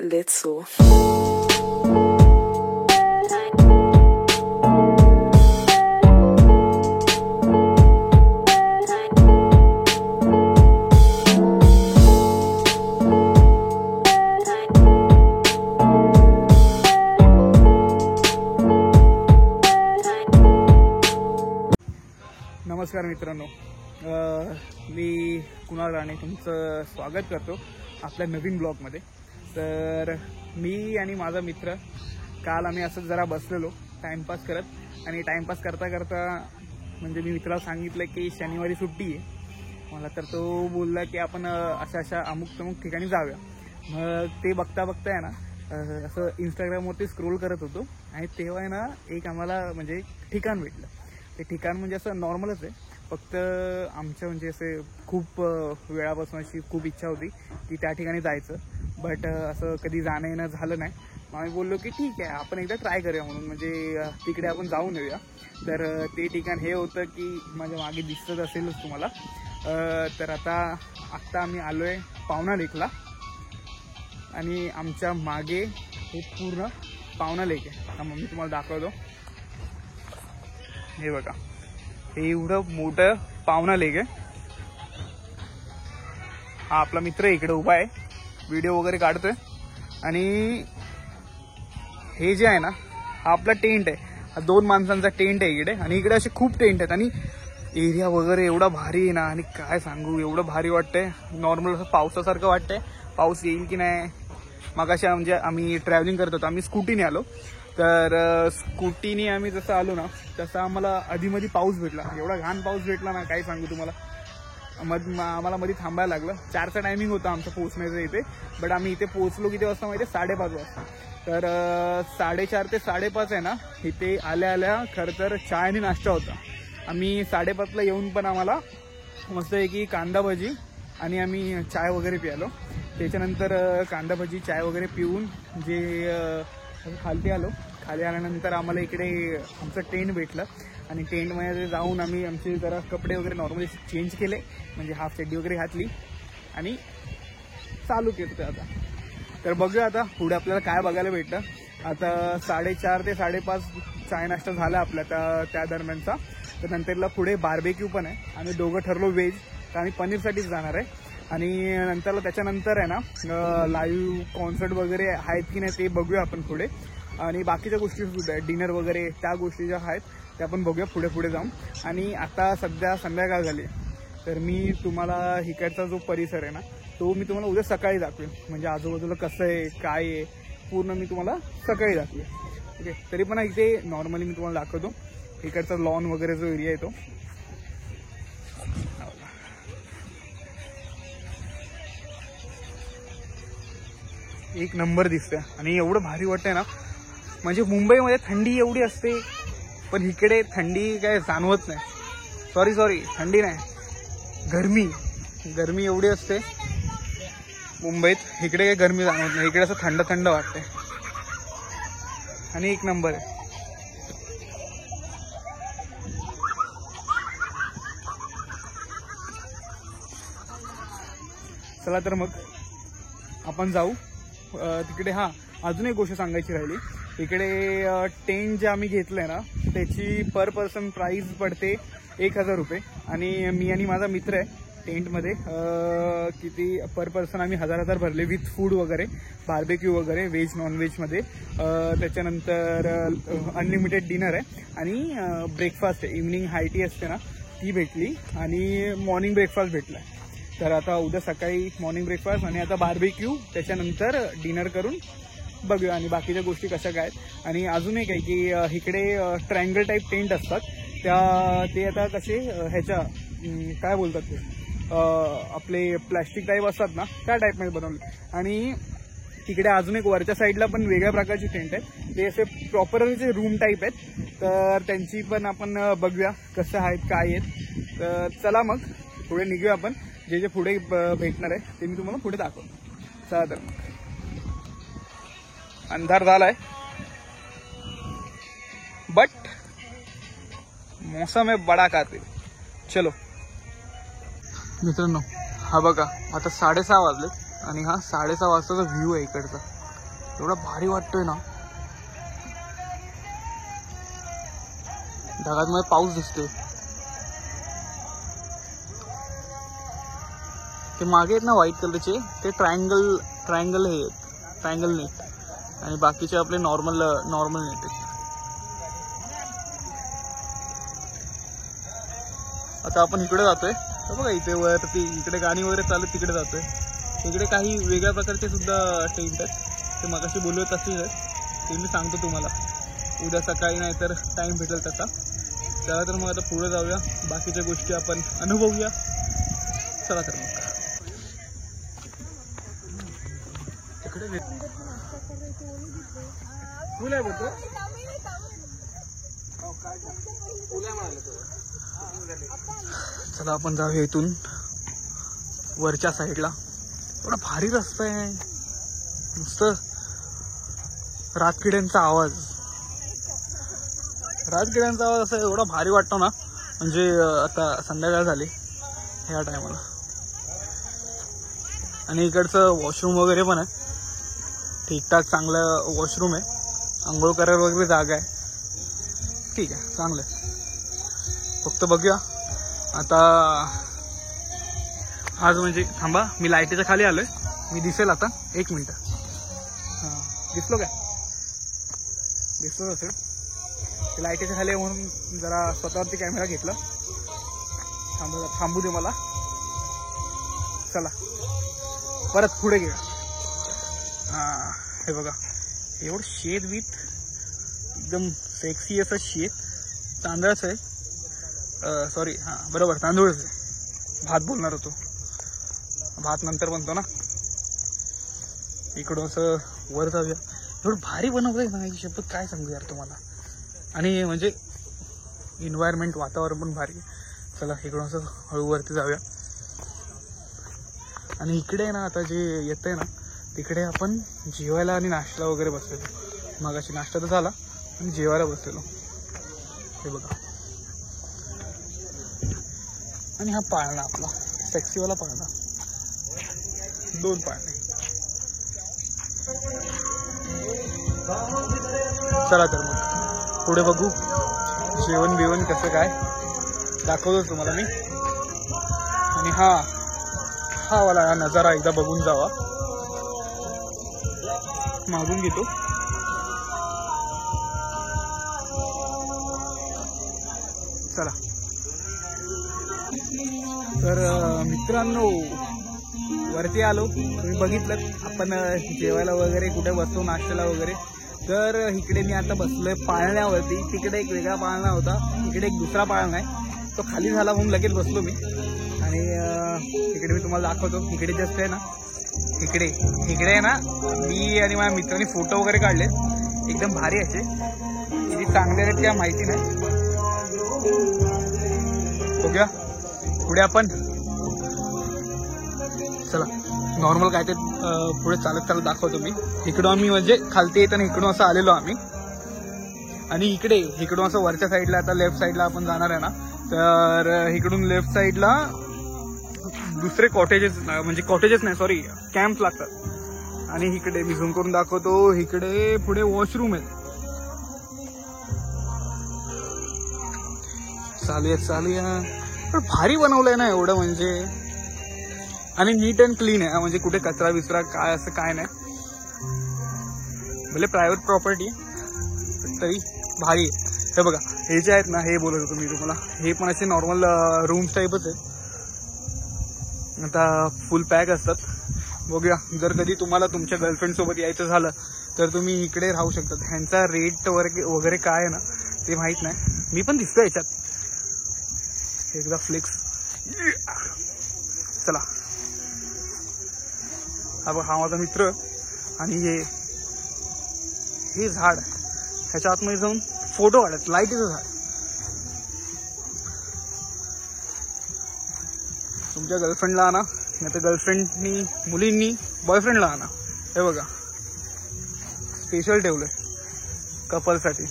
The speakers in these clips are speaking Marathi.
Let's so. नमस्कार मित्रांनो, मी कुणाल राणे तुमचं स्वागत करतो आपल्या नवीन ब्लॉगमध्ये। तर मी आणि माझा मित्र काल आम्ही असंच जरा बसलेलो टाइमपास करत, आणि टाइमपास करता करता म्हणजे मी मित्राला सांगितलं की शनिवारी सुट्टी आहे मला, तर तो बोलला की आपण अशा अमुक तमुक ठिकाणी जाऊया। मग ते बघता बघता आहे ना असं इंस्टाग्रामवरती स्क्रोल करत होतो, आणि तेव्हा आहे ना एक आम्हाला म्हणजे ठिकाण भेटलं। ते ठिकाण म्हणजे असं नॉर्मलच आहे, फक्त आमच्या म्हणजे असे खूप वेळापासून अशी खूप इच्छा होती की त्या ठिकाणी जायचं, बट असं कधी जाणं येणं झालं नाही। मग आम्ही बोललो की ठीक आहे आपण एकदा ट्राय करूया म्हणून, म्हणजे तिकडे आपण जाऊन येऊया। तर ते ठिकाण हे होतं की माझ्या मागे दिसत असेलच तुम्हाला। तर आत्ता आम्ही आलो आहे पावना लेकला, आणि आमच्या मागे हे पूर्ण पावना लेक आहे। आता मी तुम्हाला दाखवतो, हे बघा, हे एवढं मोठं पावना लेक आहे। हा आपला मित्र इकडे उभा आहे, व्हिडिओ वगैरे काढतोय, आणि हे जे आहे ना हा आपला टेंट आहे, हा 2 माणसांचा टेंट आहे इकडे, आणि इकडे असे खूप टेंट आहेत, आणि एरिया वगैरे एवढा भारी आहे ना, आणि काय सांगू एवढं भारी वाटतंय। नॉर्मल असं पावसासारखं वाटतंय, पाऊस येईल की नाही। मगाशी म्हणजे आम्ही ट्रॅव्हलिंग करत होतो, आम्ही स्कूटीने आलो, तर स्कूटीने आम्ही जसं आलो ना तसं आम्हाला आधीमध्ये पाऊस भेटला, एवढा घाण पाऊस भेटला ना काय सांगू तुम्हाला। आम्हाला मध्ये थांबायला लागलं, 4चा टायमिंग होता आमचं पोहोचण्याचं इथे, बट आम्ही इथे पोहोचलो किती वाजता माहिती आहे, 5:30 वाजता। तर 4:30 ते 5:30 आहे ना इथे आल्या आल्या खरं तर चहा आणि नाश्ता होता। आम्ही 5:30ला येऊन पण आम्हाला मस्त आहे की कांदा भजी आणि आम्ही चाय वगैरे प्यालो। त्याच्यानंतर कांदा भजी चाय वगैरे पिऊन जे खाली आलो, खाली आल्यानंतर आम्हाला इकडे आमचं टेंट भेटलं, आणि टेंटमध्ये जाऊन आम्ही आमचे जरा कपडे वगैरे नॉर्मली चेंज केले, म्हणजे हाफ चड्डी वगैरे घातली आणि चालू केलं आता। तर बघूया आता पुढे आपल्याला काय बघायला भेटतं। आता 4:30 ते 5:30 चाय नाश्ता झाला आपला त्या दरम्यानचा। तर नंतरला पुढे बार्बेक्यू पण आहे, आम्ही दोघं ठरलो व्हेज, तर आम्ही पनीरसाठीच जाणार आहे। आणि नंतरला त्याच्यानंतर आहे ना लाईव्ह कॉन्सर्ट वगैरे आहेत की नाही ते बघूया आपण पुढे, आणि बाकीच्या गोष्टी सुद्धा आहेत, डिनर वगैरे त्या गोष्टी ज्या आहेत त्या आपण बघूया पुढे जाऊन। आणि आता सध्या संध्याकाळ झाली, तर मी तुम्हाला इकडचा जो परिसर आहे ना तो मी तुम्हाला उद्या सकाळी दाखवेन, म्हणजे आजूबाजूला कसं आहे काय आहे पूर्ण मी तुम्हाला सकाळी दाखवेन, ओके। तरी पण इथे नॉर्मली मी तुम्हाला दाखवतो इकडचा लॉन वगैरे जो एरिया आहे तो एक नंबर दिसतंय, आणि एवढं भारी वाटतंय ना, म्हणजे मुंबईमध्ये थंडी एवढी असते पण इकडे थंडी काय जाणवत नाही। सॉरी थंडी नाही, गरमी एवढी असते मुंबईत, इकडे काही गरमी जाणवत नाही, इकडे असं थंड थंड वाटते, आणि एक नंबर आहे। चला तर मग आपण जाऊ तिकडे। हा अजून एक गोष्ट सांगायची राहिली, इकडे टेंट जे आम्ही घेतलंय ना त्याची पर पर्सन प्राइस पडते 1000 रुपये, आणि मी आणि माझा मित्र आहे टेंटमध्ये किती पर पर्सन आम्ही 1000 भरले, विथ फूड वगैरे, बार्बेक्यू वगैरे, व्हेज नॉन व्हेजमध्ये। त्याच्यानंतर अनलिमिटेड डिनर आहे, आणि ब्रेकफास्ट आहे, इव्हनिंग हाय टी असते ना ती भेटली, आणि मॉर्निंग ब्रेकफास्ट भेटला। तर आता उद्या सकाळी मॉर्निंग ब्रेकफास्ट आणि आता बार्बेक्यू, त्याच्यानंतर डिनर करून बघूया आणि बाकीच्या गोष्टी कशा काय। आणि अजून एक आहे की इकडे ट्रायंगल टाईप टेंट असतात, ते आता कसे ह्याच्या काय बोलतात ते आपले प्लॅस्टिक टाईप असतात ना त्या टाईपमध्ये बनवले, आणि तिकडे अजून एक वरच्या साईडला पण वेगळ्या प्रकारची टेंट आहेत, ते असे प्रॉपर असे रूम टाईप आहेत, तर त्यांची पण आपण बघूया कसं आहेत काय आहेत। तर चला मग पुढे निघूया आपण, जे पुढे भेटणार आहे ते मी तुम्हाला पुढे दाखवतो। चला तर मग, अंधार झालाय बट मौसम है बड़ा कातिल। चलो मित्रांनो, हा बघा आता 6:30 वाजलेत, आणि हा 6:30 वाजताचा व्ह्यू आहे इकडचा, एवढा भारी वाटतोय ना. ढगात मध्ये पाऊस दिसतोय. ते मागे आहेत ना व्हाईट कलरचे, ते ट्रायंगल हे ट्रायंगल नेट आणि बाकीचे आपले नॉर्मल नेट आहेत. आता आपण इकडे जातोय बघा, इथे वरती इकडे गाणी वगैरे चालत तिकडे जातोय. तिकडे काही वेगळ्या प्रकारचे सुद्धा टेंट आहेत. ते मगाशी बोलवत तसेच आहेत, ते मी सांगतो तुम्हाला उद्या सकाळी, नाही तर टाइम भेटेल तसा. चला तर मग आता पुढे जाऊया, बाकीच्या गोष्टी आपण अनुभवूया. चला तर मग तिकडे फुल आहे बोलतो. चला आपण जाऊया इथून वरच्या साईडला. एवढा भारी रस्ता आहे, नुसतं रातकिड्यांचा आवाज असा एवढा भारी वाटतो ना. म्हणजे आता संध्याकाळ झाली ह्या टायमाला. आणि इकडचं वॉशरूम वगैरे पण आहे, ठीकठाक चांगलं वॉशरूम आहे. आंघोळ करायला वगैरे जागा आहे, ठीक आहे, चांगलं आहे. फक्त बघूया आता आज म्हणजे. थांबा, मी लाईटीच्या खाली आलोय, मी दिसेल आता. 1 मिनिट. हां, दिसलो काय? दिसलो असेल. ते लाईटीच्या खाली आहे म्हणून जरा स्वतःवरती कॅमेरा घेतला. थांबू दे मला. चला परत पुढे घेऊया. हां, हे बघा एवढं शेत बीत एकदम सेक्सी असं शेत. तांदळाचं आहे, सॉरी, हां बरोबर तांदूळच आहे. भात बोलणार होतो, भात नंतर बनतो ना. इकडून असं वर जाऊया. एवढं भारी बनवलंय ना, ही शपथ काय सांगू यार तुम्हाला. आणि म्हणजे एन्व्हायरमेंट, वातावरण पण भारी. चला इकडून असं हळूवरती जाऊया. आणि इकडे ना आता जे येत आहे ना, तिकडे आपण जेवायला आणि नाश्ता वगैरे बसलेलो. मगाशी नाश्ता तर झाला आणि जेवायला बसलेलो. हे बघा. आणि हा पाळणा आपला सेक्सीवाला पाळणा, 2 पाळणे. चला तर मग पुढे बघू, जेवण बिवण कसं काय दाखवतो तुम्हाला मी. आणि हा वाला नजारा एकदा बघून जावा. मागून घेतो. चला तर मित्रांनो, वरती आलो. तुम्ही बघितलं आपण जेवायला वगैरे कुठे बसतो, नाश्त्याला वगैरे. तर इकडे मी आता बसलोय पाळण्यावरती. तिकडे एक वेगळा पाळणा होता, इकडे एक दुसरा पाळणा आहे. तो खाली झाला म्हणून लगेच बसलो मी. आणि इकडे मी तुम्हाला दाखवतो. इकडे जस्ट आहे ना, इकडे आहे ना, मी आणि माझ्या मित्रांनी फोटो वगैरे काढले, एकदम भारी असे. किती चांगले आहेत त्या माहिती नाही. बघूया पुढे आपण. चला नॉर्मल काय ते पुढे चालत दाखवतो मी. इकडून आम्ही म्हणजे खालती येताना इकडून असं आलेलो आम्ही. आणि इकडून असं वरच्या साईडला, आता लेफ्ट साईडला आपण जाणार आहे ना, तर इकडून लेफ्ट साईडला दुसरे कॉटेजेस, म्हणजे कॉटेजेस नाही सॉरी, कॅम्प लागतात. आणि इकडे मी झूम करून दाखवतो, इकडे पुढे वॉशरूम आहेत. चालूया. पण भारी बनवलंय ना एवढं म्हणजे. आणि नीट अँड क्लीन आहे, म्हणजे कुठे कचरा बिचरा काय असं काय नाही. भले प्रायव्हेट प्रॉपर्टी तरी भारी आहे. हे बघा, हे जे आहेत ना, हे बोलत होतो मी तुम्हाला, हे पण असे नॉर्मल रूम्स टाईपच आहे. आता फुल पॅक असतात. बघूया, जर कधी तुम्हाला तुमच्या गर्लफ्रेंड सोबत यायचं झालं तर तुम्ही इकडे राहू शकता. ह्यांचा रेट वगैरे काय आहे ना ते माहित नाही. मी पण दिसतो याच्यात. एकदा फ्लेक्स. चला, हा माझा मित्र. आणि हे झाड, ह्याच्या आतमध्ये जाऊन फोटो काढत. लाईटीचं झाड. तुमच्या गर्लफ्रेंडला आणा, नाही तर गर्लफ्रेंडनी मुलींनी बॉयफ्रेंडला आणा. हे बघा, स्पेशल ठेवलंय कपलसाठी.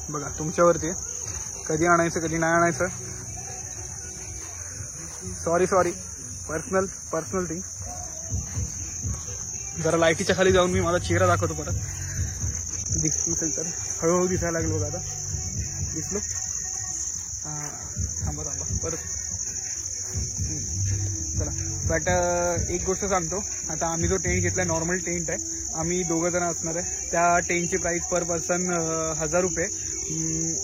बघा तुमच्यावरती, कधी आणायचं कधी नाही आणायचं. Sorry personal thing. जरा लाईटीच्या खाली जाऊन मी माझा चेहरा दाखवतो परत, दिसेल तर. हळूहळू दिसायला लागलो बघा आता. दिसलो. हां थांबा परत. चला बट एक गोष्ट सांगतो, आता आम्ही जो टेंट घेतला नॉर्मल टेंट आहे, आम्ही 2 जण असणार आहे. त्या टेंटची प्राईस पर पर्सन 1000 रुपये,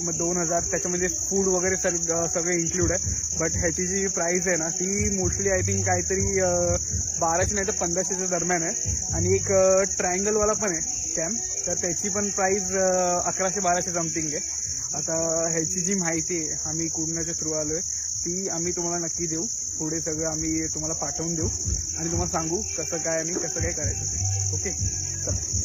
मग 2000 त्याच्यामध्ये फूड वगैरे सगळे इन्क्लूड आहे. बट ह्याची जी प्राईस आहे ना ती मोस्टली आय थिंक काहीतरी 1200 नाही तर 1500च्या दरम्यान आहे. आणि एक ट्रायंगलवाला पण आहे कॅम्प, तर त्याची पण प्राईस 1100-1200 समथिंग आहे. आता ह्याची जी माहिती आहे आम्ही कुडण्याच्या थ्रू आलो आहे ती आम्ही तुम्हाला नक्की देऊ. पुढे सगळं आम्ही तुम्हाला पाठवून देऊ आणि तुम्हाला सांगू कसं काय आणि कसं काय करायचं ते. ओके चला.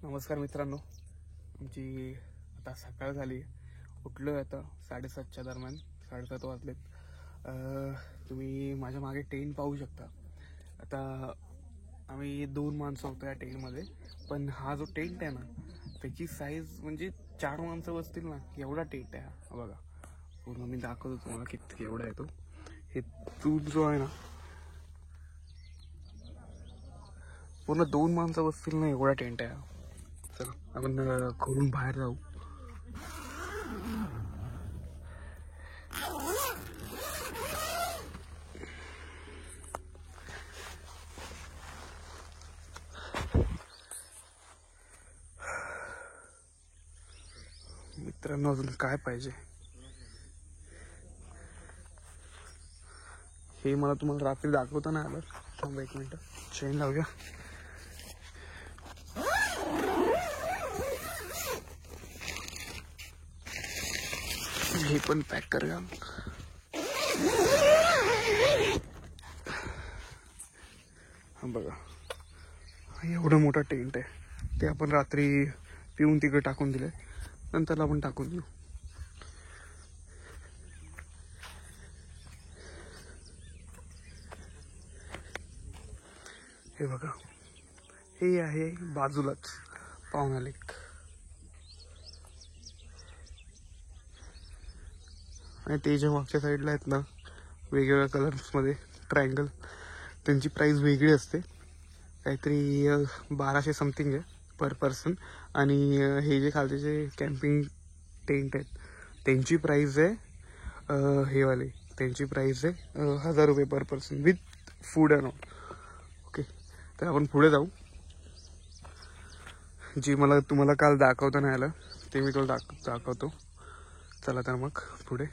नमस्कार मित्रांनो, आमची आता सकाळ झाली. उठलो आहे आता 7:30च्या दरम्यान, 7:30 वाजलेत. तुम्ही माझ्या मागे टेंट पाहू शकता. आता आम्ही 2 माणसं होतो या टेंटमध्ये, पण हा जो टेंट आहे ना त्याची साईज म्हणजे 4 माणसं बसतील ना एवढा टेंट आहे हा. बघा पूर्ण मी दाखवतो तुम्हाला किती एवढा आहे तो. हे तूट जो आहे ना पूर्ण 2 माणसं बसतील ना एवढा टेंट आहे. चला आपण खोलून बाहेर जाऊ. मित्रांनो अजून काय पाहिजे हे मला तुम्हाला रात्री दाखवता नाही आलं. थांबा 1 मिनिट, चेन लावूया. हे पण पॅक करूया. हा बघा एवढं मोठा टेंट आहे, ते आपण रात्री पिऊन तिकडे टाकून दिले, नंतर आपण टाकून देऊ. हे बघा हे आहे बाजूलाच पावना लेक. आणि ते जे मागच्या साईडला आहेत ना वेगवेगळ्या कलर्समध्ये ट्रायंगल, त्यांची प्राईस वेगळी असते, काहीतरी 1200 समथिंग आहे पर पर्सन. आणि हे जे खालचे जे कॅम्पिंग टेंट आहेत त्यांची प्राईस आहे हेवाले, त्यांची प्राईस आहे 1000 रुपये per person with food and all. Okay तर आपण पुढे जाऊ. जी मला तुम्हाला काल दाखवता नाही आलं ते मी तुला दाखवतो. चला तर मग पुढे.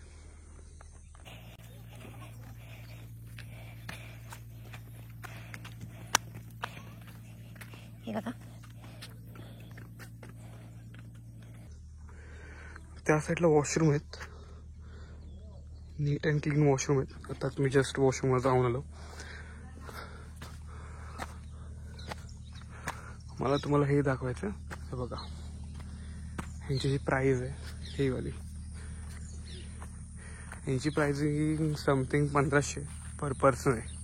त्या साईडला वॉशरूम आहेत, नीट अँड क्लीन वॉशरूम आहेत. आताच मी जस्ट वॉशरूमवर जाऊन आलो. मला तुम्हाला हे दाखवायचं. हे बघा ह्यांची जी प्राईज आहे ही वाली, ह्यांची प्राइसिंग समथिंग 1500 पर पर्सन आहे.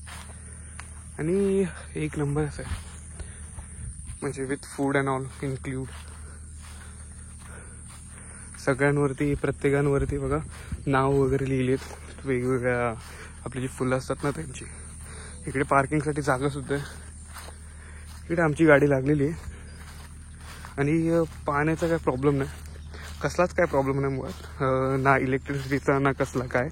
आणि एक नंबर असं आहे म्हणजे with food and all include. सगळ्यांवरती प्रत्येकांवरती बघा नाव वगैरे लिहिली आहेत वेगवेगळ्या आपली जी फुलं असतात ना त्यांची. इकडे पार्किंगसाठी जागा सुद्धा आहे. इकडे आमची गाडी लागलेली आहे आणि पाण्याचा काय प्रॉब्लेम नाही, कसलाच काय प्रॉब्लेम नाही मुळात, ना इलेक्ट्रिसिटीचा ना कसला काय.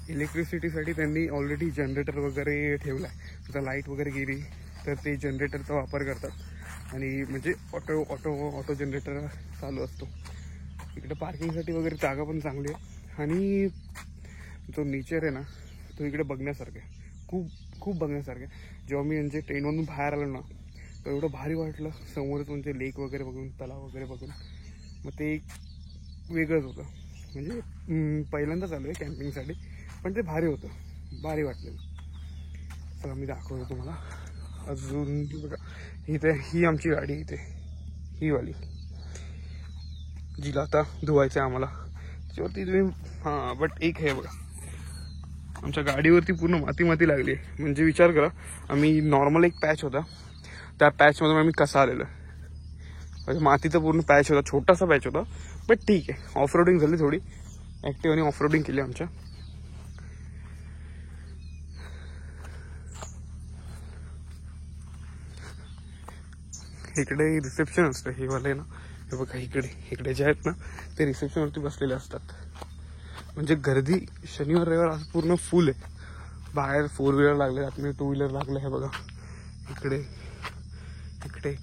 इलेक्ट्रिसिटीसाठी त्यांनी ऑलरेडी जनरेटर वगैरे ठेवला आहे. जर लाईट वगैरे गेली तर ते जनरेटरचा वापर करतात आणि म्हणजे ऑटो जनरेटर चालू असतो. इकडे पार्किंगसाठी वगैरे जागा पण चांगली आहे आणि जो नेचर आहे ना तो इकडे बघण्यासारखा आहे. खूप खूप बघण्यासारखं आहे. जेव्हा मी म्हणजे ट्रेनमधून बाहेर आलो ना तर एवढं भारी वाटलं, समोरच म्हणजे लेक वगैरे बघून, तलाव वगैरे बघून. मग ते एक वेगळंच होतं. म्हणजे पहिल्यांदाच आलो आहे कॅम्पिंगसाठी, पण ते भारी होतं, भारी वाटलेलं. चला मी दाखवतो तुम्हाला अजून. बघा इथे ही आमची गाडी, इथे ही वाली जिला आता धुवायचं आहे आम्हाला. त्याच्यावरती तुम्ही हां, बट एक आहे बघा, आमच्या गाडीवरती पूर्ण माती माती लागली आहे. म्हणजे विचार करा, आम्ही नॉर्मल एक पॅच होता, त्या पॅचमधून आम्ही कसं आलेलं. म्हणजे मातीचा पूर्ण पॅच होता, छोटासा पॅच होता, बट ठीक आहे. ऑफ रोडिंग झाली, थोडी ॲक्टिव्हने ऑफ रोडिंग केली आमच्या. इकडे रिसेप्शन असतं हे वाले ना, हे बघा इकडे जे आहेत ना ते रिसेप्शनवरती बसलेले असतात. म्हणजे गर्दी शनिवार रविवार आज पूर्ण फुल आहे. बाहेर 4 व्हीलर लागले, आतमध्ये 2 व्हीलर लागले. हे बघा इकडे इकडे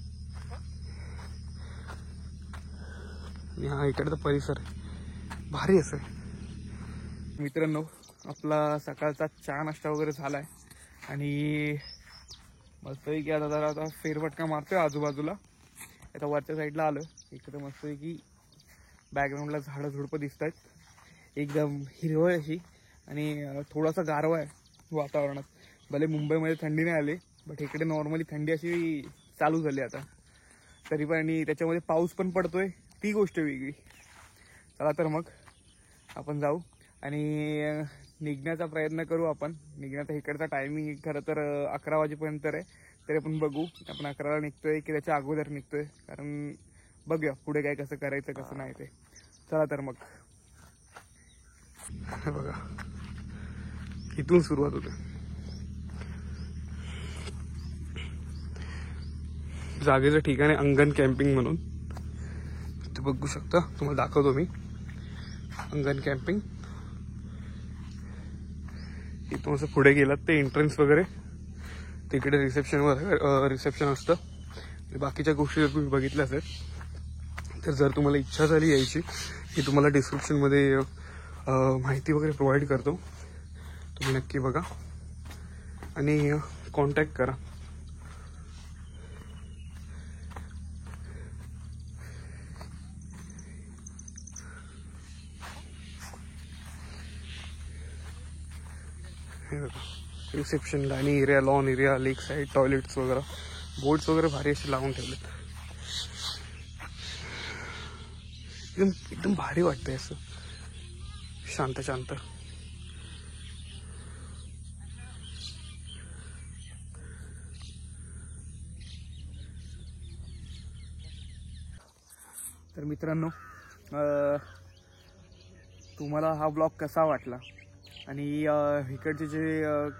हा इकडचा परिसर आहे भारी असं. मित्रांनो, आपला सकाळचा चहा नाश्ता वगैरे झाला आहे आणि मस्तपैकी आता फेरफटका मारतोय आजूबाजूला. आता वरच्या साईडला आलं, इकडे मस्तपैकी बॅकग्राऊंडला झाडं झुडपं दिसत आहेत, एकदम हिरवळ अशी, आणि थोडासा गारवा आहे वातावरणात. भले मुंबईमध्ये थंडी नाही आली, बट इकडे नॉर्मली थंडी अशी चालू झाली आता तरी पण, आणि त्याच्यामध्ये पाऊस पण पडतोय, ती गोष्ट वेगळी. चला तर मग आपण जाऊ आणि निघण्याचा प्रयत्न करू. आपण निघण्याचा इकडचा टायमिंग खरं तर 11 वाजेपर्यंत आहे, तरी आपण बघू आपण 11ला निघतोय की त्याच्या अगोदर निघतोय, कारण बघूया पुढे काय कसं करायचं कसं नाही ते. चला तर मग. बघा इथून सुरुवात होते. जागेचं ठिकाण आहे अंगण कॅम्पिंग म्हणून, ते बघू शकता, तुम्हाला दाखवतो मी. अंगण कॅम्पिंग इथून असं पुढे गेलात ते एंट्रन्स वगैरे, तिकडे रिसेप्शन असतं. बाकीच्या गोष्टी जर तुम्ही बघितल्या असेल तर, जर तुम्हाला इच्छा झाली यायची की तुम्हाला डिस्क्रिप्शनमध्ये माहिती वगैरे प्रोव्हाइड करतो, तुम्ही नक्की बघा आणि कॉन्टॅक्ट करा. रिसेप्शनला आणि एरिया, लॉन एरिया, लेक साईड, टॉयलेट्स वगैरे, बोर्ड्स वगैरे भारी असे लावून ठेवलेत. एकदम भारी वाटतंय असं, शांत शांत. तर मित्रांनो, तुम्हाला हा ब्लॉग कसा वाटला, आणि इकडचे जे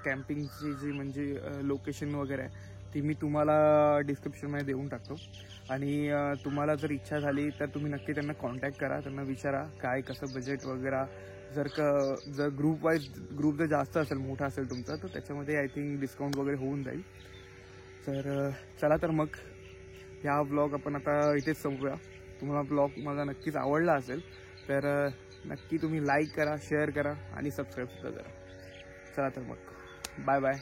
कॅम्पिंगची जी म्हणजे लोकेशन वगैरे आहे ती मी तुम्हाला डिस्क्रिप्शनमध्ये देऊन टाकतो. आणि तुम्हाला जर इच्छा झाली तर तुम्ही नक्की त्यांना कॉन्टॅक्ट करा, त्यांना विचारा काय कसं बजेट वगैरे. जर ग्रुप जर जास्त असेल, मोठा असेल तुमचा, तर त्याच्यामध्ये आय थिंक डिस्काउंट वगैरे होऊन जाईल. तर चला तर मग ह्या ब्लॉग आपण आता इथेच संपूया. तुम्हाला ब्लॉग मला नक्कीच आवडला असेल तर नक्की तुम्ही लाईक करा, शेअर करा आणि सबस्क्राईब सुद्धा करा. चला तर मग बाय बाय.